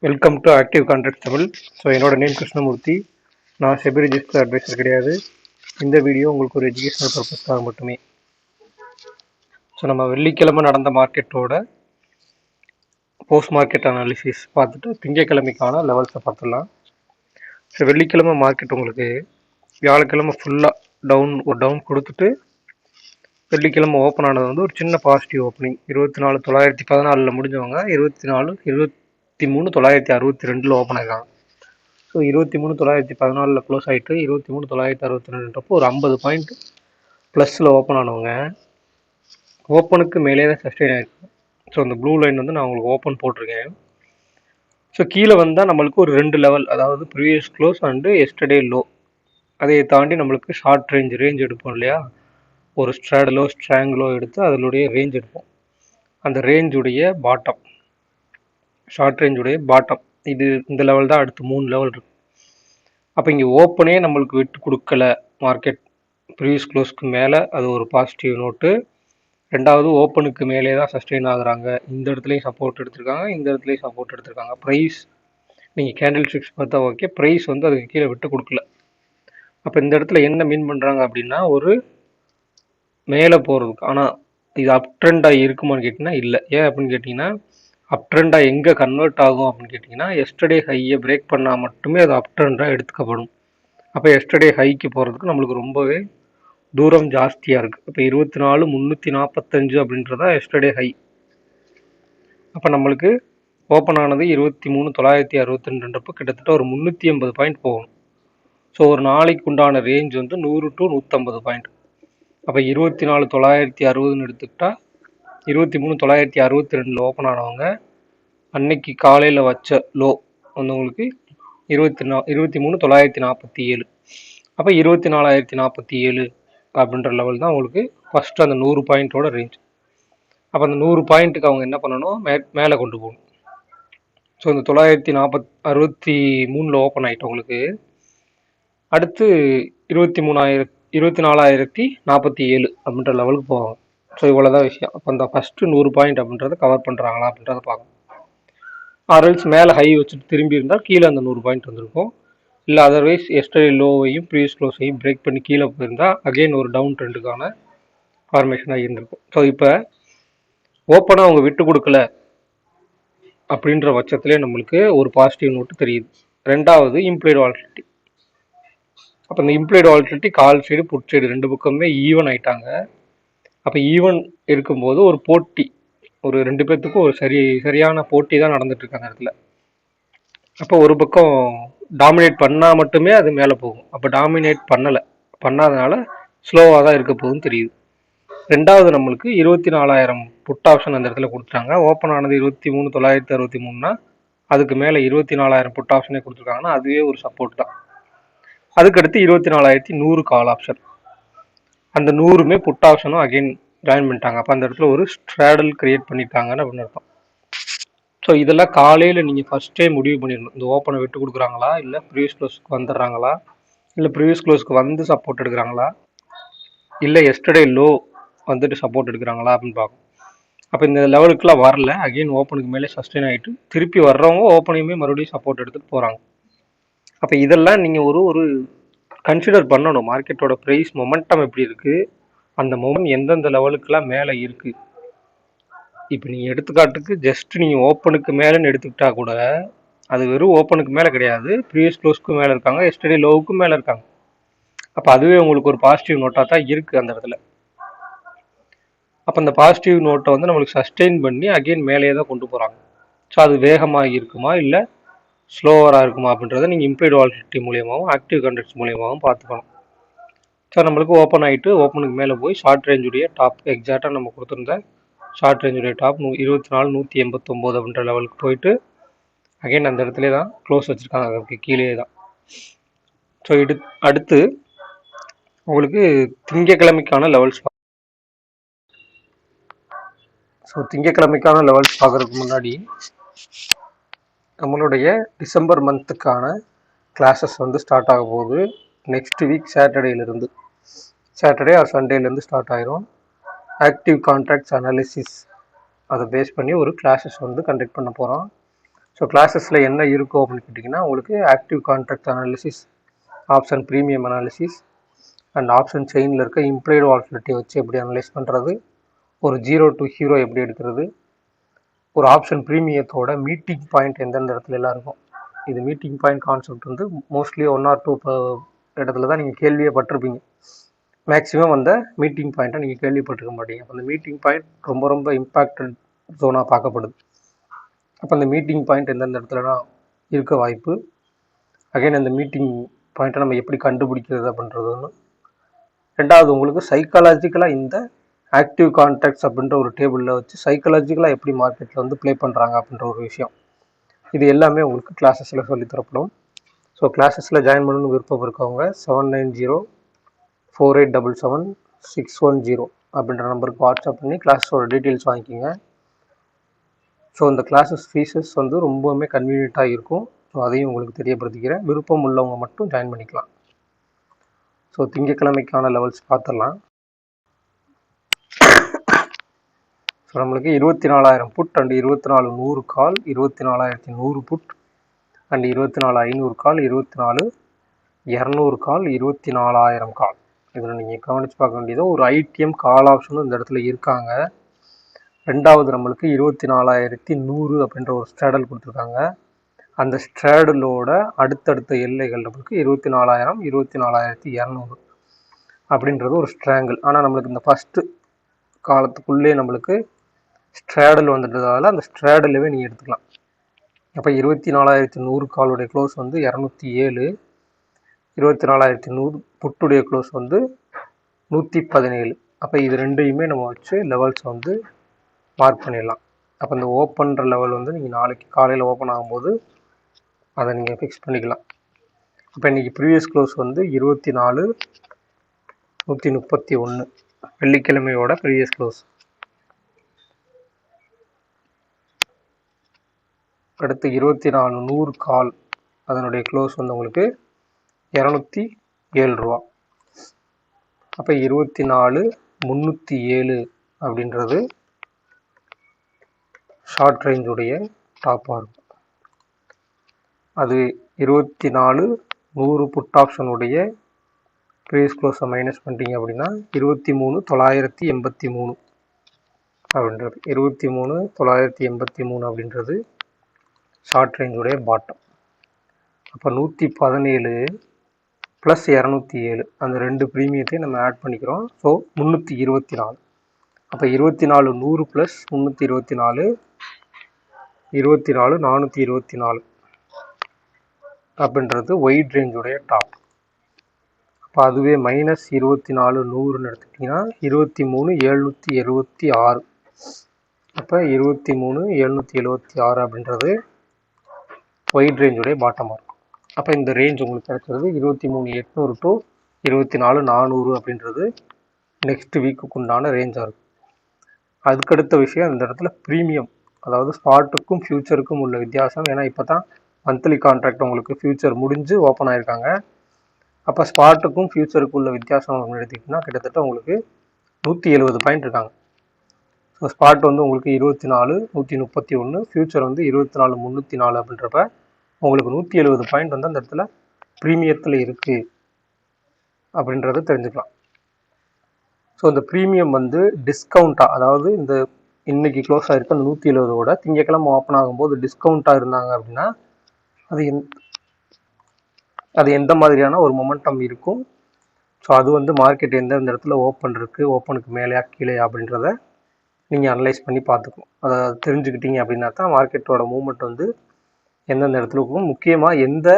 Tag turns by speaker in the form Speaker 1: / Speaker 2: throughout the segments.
Speaker 1: Welcome to active contract Tamil. So என்னோட name Krishnamurthy. நான் SEBI register advisor கிடையாது. இந்த வீடியோ உங்களுக்கு ஒரு எஜுகேஷனல் பர்பஸ்க்காக மட்டுமே. ஸோ நம்ம வெள்ளிக்கிழமை நடந்த மார்க்கெட்டோட போஸ்ட் மார்க்கெட் அனாலிசிஸ் பார்த்துட்டு திங்கக்கிழமைக்கான லெவல்ஸை பார்த்துடலாம். ஸோ வெள்ளிக்கிழமை மார்க்கெட் உங்களுக்கு வியாழக்கிழமை ஃபுல்லாக டவுன் கொடுத்துட்டு வெள்ளிக்கிழமை ஓப்பன் ஆனது வந்து ஒரு சின்ன பாசிட்டிவ் ஓப்பனிங். 24,914 முடிஞ்சவங்க 23,962 ஓப்பன் ஆகிருக்காங்க. ஸோ 23,914 க்ளோஸ் ஆகிட்டு 23,962 ஒரு 50 பாயிண்ட் ப்ளஸில் ஓப்பன் ஆனவங்க ஓப்பனுக்கு மேலே தான் சஸ்டெயின் ஆகிருக்கு. ஸோ அந்த ப்ளூ லைன் வந்து நான் உங்களுக்கு ஓப்பன் போட்டிருக்கேன். ஸோ கீழே வந்தால் நம்மளுக்கு ஒரு 2 லெவல், அதாவது previous close and yesterday low, அதை தாண்டி நம்மளுக்கு ஷார்ட் ரேஞ்ச் எடுப்போம் இல்லையா, ஒரு ஸ்ட்ராங்கிலோ எடுத்து அதனுடைய ரேஞ்ச் எடுப்போம். அந்த ரேஞ்சுடைய பாட்டம், ஷார்ட் ரேஞ்சுடைய பாட்டம் இது இந்த லெவல் தான். அடுத்து 3 லெவல் இருக்கு. அப்போ இங்கே ஓப்பனே நம்மளுக்கு விட்டு கொடுக்கல மார்க்கெட் ப்ரீவியஸ் க்ளோஸ்க்கு மேலே, அது ஒரு பாசிட்டிவ் நோட்டு. ரெண்டாவது ஓப்பனுக்கு மேலே தான் சஸ்டெயின் ஆகுறாங்க. இந்த இடத்துலையும் சப்போர்ட் எடுத்திருக்காங்க, இந்த இடத்துலையும் சப்போர்ட் எடுத்திருக்காங்க. ப்ரைஸ் நீங்கள் கேண்டில் ஸ்டிக்ஸ் பார்த்தா ஓகே, ப்ரைஸ் வந்து அதுக்கு கீழே விட்டு கொடுக்கல. அப்போ இந்த இடத்துல என்ன மீன் பண்ணுறாங்க அப்படின்னா, ஒரு மேலே போகிறதுக்கு. ஆனால் இது அப் ட்ரெண்டாக இருக்குமான்னு கேட்டிங்கன்னா இல்லை. ஏன் அப்படின்னு கேட்டிங்கன்னா, அப் ட்ரெண்டாக எங்கே கன்வெர்ட் ஆகும் அப்படின்னு கேட்டிங்கன்னா, எஸ்டர்டே ஹையை பிரேக் பண்ணால் மட்டுமே அது அப் ட்ரெண்டாக எடுத்துக்கப்படும். அப்போ எஸ்டர்டே ஹைக்கு போகிறதுக்கு நம்மளுக்கு ரொம்பவே தூரம் ஜாஸ்தியாக இருக்குது. இப்போ 24,345 அப்படின்றதா எஸ்டர்டே ஹை. அப்போ நம்மளுக்கு ஓப்பன் ஆனது 23,962 கிட்டத்தட்ட ஒரு 380 பாயிண்ட் போகணும். ஸோ ஒரு நாளைக்கு உண்டான ரேஞ்ச் வந்து 100 to 150 பாயிண்ட். அப்போ 24,960 எடுத்துக்கிட்டா 23,962 ஓப்பன் ஆனவங்க அன்னைக்கு காலையில் வச்ச லோ வந்து உங்களுக்கு 23,947. அப்போ 24,047 அப்படின்ற லெவல் தான் உங்களுக்கு ஃபஸ்ட்டு அந்த 100 பாயிண்ட்டோட ரேஞ்ச். அப்போ அந்த 100 பாயிண்ட்டுக்கு அவங்க என்ன பண்ணணும், மேலே கொண்டு போகணும். ஸோ இந்த 963 ஓப்பன் ஆகிட்டு உங்களுக்கு அடுத்து 24,047 அப்படின்ற லெவலுக்கு போவாங்க. ஸோ இவ்வளோதான் விஷயம். அப்போ அந்த ஃபஸ்ட்டு 100 பாயிண்ட் அப்படின்றத கவர் பண்ணுறாங்களா அப்படின்றத பார்க்கணும். ஆர்எல்ஸ் மேலே ஹை வச்சுட்டு திரும்பி இருந்தால் கீழே அந்த 100 பாயிண்ட் வந்திருக்கும். இல்லை அதர்வைஸ் எஸ்டர்டே லோவையும் ப்ரீவியஸ் க்ளோஸையும் பிரேக் பண்ணி கீழே போயிருந்தால் அகெயின் ஒரு டவுன் ட்ரெண்டுக்கான ஃபார்மேஷனாக இருந்திருக்கும். ஸோ இப்போ ஓப்பனாக அவங்க விட்டு கொடுக்கல அப்படின்ற பட்சத்திலே நம்மளுக்கு ஒரு பாசிட்டிவ் நோட்டு தெரியுது. ரெண்டாவது இம்ப்ளாய்டு வாலட்டிலிட்டி. அப்போ இந்த implied volatility call side put side ரெண்டு பக்கமே ஈவன் ஆயிட்டாங்க. அப்போ ஈவன் இருக்கும்போது ஒரு போட்டி, ஒரு ரெண்டு பேர்த்துக்கும் ஒரு சரியான போட்டி தான் நடந்துட்டு இருக்கு அந்த இடத்துல. அப்போ ஒரு பக்கம் டாமினேட் பண்ணால் மட்டுமே அது மேலே போகும். அப்போ டாமினேட் பண்ணாதனால ஸ்லோவாக தான் இருக்க போகுதுன்னு தெரியுது. ரெண்டாவது நம்மளுக்கு 24,000 புட் ஆப்ஷன் அந்த இடத்துல கொடுத்துட்டாங்க. ஓப்பன் ஆனது 23,963னா அதுக்கு மேலே 24,000 புட் ஆப்ஷனே கொடுத்துருக்காங்கன்னா அதுவே ஒரு சப்போர்ட் தான். அதுக்கடுத்து 24,100 கால் ஆப்ஷன், அந்த 100மே புட் ஆப்ஷனும் அகெயின் ஜாயின் பண்ணிட்டாங்க. அப்போ அந்த இடத்துல ஒரு ஸ்ட்ராடல் கிரியேட் பண்ணிட்டாங்கன்னு அப்படின்னு அர்த்தம். ஸோ இதெல்லாம் காலையில் நீங்கள் ஃபஸ்ட்டே முடிவு பண்ணிடணும். இந்த ஓப்பனை விட்டு கொடுக்குறாங்களா, இல்லை ப்ரீவியஸ் க்ளோஸ்க்கு வந்துடுறாங்களா, இல்லை ப்ரீவியஸ் க்ளோஸ்க்கு வந்து சப்போர்ட் எடுக்கிறாங்களா, இல்லை எஸ்டர்டே லோ வந்துட்டு சப்போர்ட் எடுக்கிறாங்களா அப்படின்னு பார்க்கும். அப்போ இந்த லெவலுக்குலாம் வரல, அகெயின் ஓப்பனுக்கு மேலே சஸ்டெயின் ஆகிட்டு திருப்பி வர்றவங்க ஓப்பனையுமே மறுபடியும் சப்போர்ட் எடுத்துகிட்டு போகிறாங்க. அப்போ இதெல்லாம் நீங்கள் ஒரு கன்சிடர் பண்ணணும். மார்க்கெட்டோட ப்ரைஸ் மொமெண்டம் எப்படி இருக்குது, அந்த மொமெண்ட் எந்தெந்த லெவலுக்குலாம் மேலே இருக்குது. இப்போ நீங்கள் எடுத்துக்காட்டுக்கு ஜஸ்ட் நீங்கள் ஓப்பனுக்கு மேலேன்னு எடுத்துக்கிட்டா கூட அது வெறும் ஓப்பனுக்கு மேலே கிடையாது, ப்ரீவியஸ் க்ளோஸ்க்கு மேலே இருக்காங்க, எஸ்டர்டே லோவுக்கும் மேலே இருக்காங்க. அப்போ அதுவே உங்களுக்கு ஒரு பாசிட்டிவ் நோட்டாக தான் இருக்குது அந்த இடத்துல. அப்போ அந்த பாசிட்டிவ் நோட்டை வந்து நம்மளுக்கு சஸ்டெயின் பண்ணி அகெயின் மேலேயே தான் கொண்டு போகிறாங்க. ஸோ அது வேகமாக இருக்குமா இல்லை ஸ்லோவராக இருக்குமா அப்படின்றத நீங்கள் இம்ப்ளாய்டு வாலட்டிலிட்டி மூலியமாகவும் ஆக்டிவ் கான்ட்ராக்ட்ஸ் மூலியமாகவும் பார்த்துக்கணும். ஸோ நம்மளுக்கு ஓப்பன் ஆகிட்டு ஓப்பனுக்கு மேலே போய் ஷார்ட் ரேஞ்சுடைய டாப் எக்ஸாக்டாக நம்ம கொடுத்துருந்த ஷார்ட் ரேஞ்சுடைய டாப் 24,189 அப்படின்ற லெவலுக்கு போயிட்டு அகெயின் அந்த இடத்துல தான் க்ளோஸ் வச்சுருக்காங்க, அதுக்கு கீழே தான். ஸோ அடுத்து உங்களுக்கு திங்கக்கிழமைக்கான லெவல்ஸ். ஸோ திங்கக்கிழமைக்கான லெவல்ஸ் பார்க்குறதுக்கு முன்னாடி நம்மளுடைய டிசம்பர் மந்த்துக்கான கிளாஸஸ் வந்து ஸ்டார்ட் ஆக போகுது. நெக்ஸ்ட் வீக் சாட்டர்டே ஆர் சண்டேலேருந்து ஸ்டார்ட் ஆயிரும். ஆக்டிவ் கான்ட்ராக்ட்ஸ் அனாலிசிஸ் அதை பேஸ் பண்ணி ஒரு கிளாஸஸ் வந்து கண்டக்ட் பண்ண போகிறோம். ஸோ கிளாஸஸில் என்ன இருக்கும் அப்படின்னு கேட்டிங்கன்னா உங்களுக்கு active contract analysis, option premium analysis and option செயினில் இருக்க இம்ப்ளைடு வால்டிலிட்டியை வச்சு எப்படி அனலைஸ் பண்ணுறது, ஒரு ஜீரோ டு ஹீரோ எப்படி எடுக்கிறது, ஒரு ஆப்ஷன் ப்ரீமியத்தோட மீட்டிங் பாயிண்ட் எந்தெந்த இடத்துல எல்லாம் இருக்கும். இது மீட்டிங் பாயிண்ட் கான்செப்ட் வந்து மோஸ்ட்லி 1 or 2 இடத்துல தான் நீங்கள் கேள்வியே பட்டிருப்பீங்க. மேக்ஸிமம் அந்த மீட்டிங் பாயிண்ட்டை நீங்கள் கேள்விப்பட்டிருக்க மாட்டீங்க. அந்த மீட்டிங் பாயிண்ட் ரொம்ப ரொம்ப இம்பாக்டட் ஜோனாக பார்க்கப்படுது. அப்போ அந்த மீட்டிங் பாயிண்ட் எந்தெந்த இடத்துலலாம் இருக்க வாய்ப்பு, அகைன் அந்த மீட்டிங் பாயிண்ட்டை நம்ம எப்படி கண்டுபிடிக்கிறது அப்படின்றது ஒன்று. ரெண்டாவது உங்களுக்கு சைக்காலஜிக்கலாக இந்த ஆக்டிவ் கான்ட்ராக்ட்ஸ் அப்படின்ற ஒரு டேபிளில் வச்சு சைக்காலஜிக்கலாக எப்படி மார்க்கெட்டில் வந்து ப்ளே பண்ணுறாங்க அப்படின்ற ஒரு விஷயம். இது எல்லாமே உங்களுக்கு கிளாஸஸில் சொல்லித்தரப்படும். ஸோ கிளாஸஸில் ஜாயின் பண்ணணும்னு விருப்பம் இருக்கவங்க 7904877610 அப்படின்ற நம்பருக்கு வாட்ஸ்அப் பண்ணி கிளாஸோட டீட்டெயில்ஸ் வாங்கிக்கிங்க. ஸோ இந்த கிளாஸஸ் ஃபீஸஸ் வந்து ரொம்பவுமே கன்வீனியண்ட்டாக இருக்கும். ஸோ அதையும் உங்களுக்கு தெரியப்படுத்திக்கிறேன். விருப்பம் உள்ளவங்க மட்டும் ஜாயின் பண்ணிக்கலாம். ஸோ திங்கட்கிழமைக்கான லெவல்ஸ் பார்த்துடலாம். ஸோ நம்மளுக்கு 24,000 put and 24,100 call, 24,100 put and 24,500 call, 24,200 call, 24,000 call. இதில் நீங்கள் கவனித்து பார்க்க வேண்டியது ஒரு ஐடிஎம் கால் ஆப்ஷனும் இந்த இடத்துல இருக்காங்க. ரெண்டாவது நம்மளுக்கு 24,100 அப்படின்ற ஒரு ஸ்ட்ராடல் கொடுத்துருக்காங்க. அந்த ஸ்ட்ராடலோட அடுத்தடுத்த எல்லைகள் நம்மளுக்கு 24,000, 24,200 அப்படின்றது ஒரு ஸ்ட்ராங்கிள். ஆனால் நம்மளுக்கு இந்த ஃபஸ்ட்டு காலத்துக்குள்ளே நம்மளுக்கு ஸ்ட்ராடல் வந்துட்டதால அந்த ஸ்ட்ராடலவே நீங்கள் எடுத்துக்கலாம். அப்போ 24,100 காலுடைய க்ளோஸ் வந்து 207, 24,100 புட்டுடைய க்ளோஸ் வந்து 117. அப்போ இது ரெண்டையுமே நம்ம வச்சு லெவல்ஸ் வந்து மார்க் பண்ணிடலாம். அப்போ இந்த ஓப்பன்ற லெவல் வந்து நீங்கள் நாளைக்கு காலையில் ஓப்பன் ஆகும்போது அதை நீங்கள் ஃபிக்ஸ் பண்ணிக்கலாம். இப்போ இன்றைக்கி ப்ரீவியஸ் க்ளோஸ் வந்து 24,131 வெள்ளிக்கிழமையோட ப்ரீவியஸ் க்ளோஸ். அடுத்து 24,100 கால் அதனுடைய க்ளோஸ் வந்து உங்களுக்கு 207 ரூபா. அப்போ 24,307 அப்படின்றது ஷார்ட் ரேஞ்சுடைய டாப்பாக இருக்கும். அது 24,100 புட் ஆப்ஷனுடைய ப்ரீவியஸ் க்ளோஸை மைனஸ் பண்ணிட்டீங்க அப்படின்னா 23,983 அப்படின்றது. 23,983 அப்படின்றது ஷார்ட் ரேஞ்சுடைய பாட்டம். அப்போ 117 ப்ளஸ் 207 அந்த ரெண்டு ப்ரீமியத்தையும் நம்ம ஆட் பண்ணிக்கிறோம். ஸோ 324. அப்போ 24,100 ப்ளஸ் 324 24,424 அப்படின்றது ஒயிட் ரேஞ்சுடைய டாப். அப்போ அதுவே மைனஸ் 24,100ன்னு எடுத்துக்கிட்டிங்கன்னா 23,776. அப்போ 23,776 அப்படின்றது ஒயிட் ரேஞ்சுடைய பாட்டமாக இருக்கும். அப்போ இந்த ரேஞ்ச் உங்களுக்கு கிடைக்கிறது 23,800 டு 24,400 அப்படின்றது நெக்ஸ்ட் வீக்குக்கு உண்டான ரேஞ்சாக இருக்கும். அதுக்கடுத்த விஷயம் இந்த இடத்துல ப்ரீமியம், அதாவது ஸ்பாட்டுக்கும் ஃபியூச்சருக்கும் உள்ள வித்தியாசம். ஏன்னா இப்போ தான் மந்த்லி கான்ட்ராக்ட் உங்களுக்கு ஃபியூச்சர் முடிஞ்சு ஓப்பன் ஆகிருக்காங்க. அப்போ ஸ்பாட்டுக்கும் ஃபியூச்சருக்கும் உள்ள வித்தியாசம் எடுத்திங்கன்னா கிட்டத்தட்ட உங்களுக்கு 170 பாயிண்ட் இருக்காங்க. ஸோ ஸ்பாட் வந்து உங்களுக்கு 24,131, ஃபியூச்சர் வந்து 24,304 அப்படின்றப்ப உங்களுக்கு 170 பாயிண்ட் வந்து அந்த இடத்துல ப்ரீமியத்தில் இருக்குது அப்படின்றத தெரிஞ்சுக்கலாம். ஸோ இந்த ப்ரீமியம் வந்து டிஸ்கவுண்ட்டாக, அதாவது இந்த இன்னைக்கு க்ளோஸ் ஆகிருக்கு அந்த 170ஓட திங்கக்கிழமை ஓப்பன் ஆகும்போது டிஸ்கவுண்ட்டாக இருந்தாங்க அப்படின்னா அது எந்த மாதிரியான ஒரு மொமெண்டம் இருக்கும். ஸோ அது வந்து மார்க்கெட் எந்தெந்த இடத்துல ஓப்பன் இருக்குது, ஓப்பனுக்கு மேலேயா கீழே அப்படின்றத நீங்கள் அனலைஸ் பண்ணி பார்த்துக்கணும். அதை தெரிஞ்சுக்கிட்டீங்க அப்படின்னா தான் மார்க்கெட்டோட மூவ்மெண்ட் வந்து எந்தெந்த இடத்துல இருக்கும். முக்கியமாக எந்த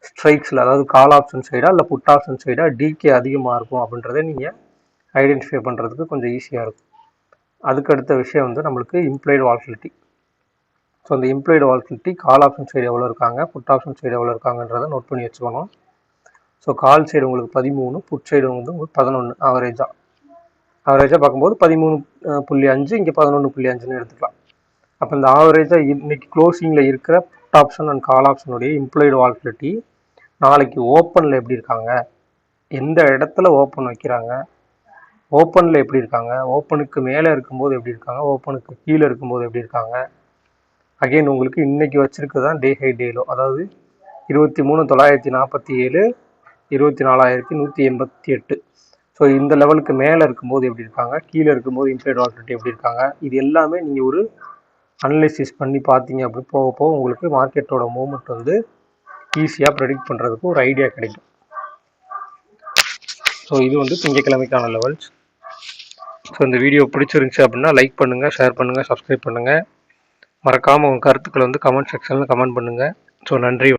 Speaker 1: ஸ்ட்ரைக்ஸில், அதாவது கால் ஆப்ஷன் சைடா இல்லை புட் ஆப்ஷன் சைடா டிகே அதிகமாக இருக்கும் அப்படின்றத நீங்கள் ஐடென்டிஃபை பண்ணுறதுக்கு கொஞ்சம் ஈஸியாக இருக்கும். அதுக்கடுத்த விஷயம் வந்து நம்மளுக்கு இம்ப்ளைடு வால்டிலிட்டி. ஸோ அந்த implied volatility call option side எவ்வளோ இருக்காங்க, புட் ஆப்ஷன் சைடு எவ்வளோ இருக்காங்கன்றதை நோட் பண்ணி வச்சுக்கணும். ஸோ கால் சைடு உங்களுக்கு 13, புட் சைடு வந்து உங்களுக்கு 11 ஆவரேஜாக பார்க்கும்போது 13.5, இங்கே 11.5ன்னு எடுத்துக்கலாம். அப்போ இந்த ஆவரேஜாக இன்னைக்கு க்ளோசிங்கில் இருக்கிற புட் ஆப்ஷன் அண்ட் கால் ஆப்ஷனுடைய இம்ப்ளைடு வால்டிலிட்டி நாளைக்கு ஓப்பனில் எப்படி இருக்காங்க, எந்த இடத்துல ஓப்பன் வைக்கிறாங்க, ஓப்பனில் எப்படி இருக்காங்க, ஓப்பனுக்கு மேலே இருக்கும்போது எப்படி இருக்காங்க, ஓப்பனுக்கு கீழே இருக்கும்போது எப்படி இருக்காங்க, அகைன் உங்களுக்கு இன்றைக்கி வச்சுருக்கு தான் டே ஹை டே லோ, அதாவது 23,947, 24,188. ஸோ இந்த லெவலுக்கு மேலே இருக்கும்போது எப்படி இருக்காங்க, கீழே இருக்கும்போது இம்ப்ளைட் வாலட்டிலிட்டி எப்படி இருக்காங்க, இது எல்லாமே நீங்கள் ஒரு அனலைசிஸ் பண்ணி பார்த்தீங்க அப்படி போக போக உங்களுக்கு மார்க்கெட்டோட மூவ்மெண்ட் வந்து ஈஸியாக ப்ரெடிக்ட் பண்ணுறதுக்கு ஒரு ஐடியா கிடைக்கும். ஸோ இது வந்து திங்கட்கிழமைக்கான லெவல்ஸ். ஸோ இந்த வீடியோ பிடிச்சிருந்துச்சி அப்படின்னா லைக் பண்ணுங்கள், ஷேர் பண்ணுங்கள், சப்ஸ்கிரைப் பண்ணுங்கள். மறக்காமல் உங்கள் கருத்துக்களை வந்து கமெண்ட் செக்ஷனில் கமெண்ட் பண்ணுங்கள். ஸோ நன்றி.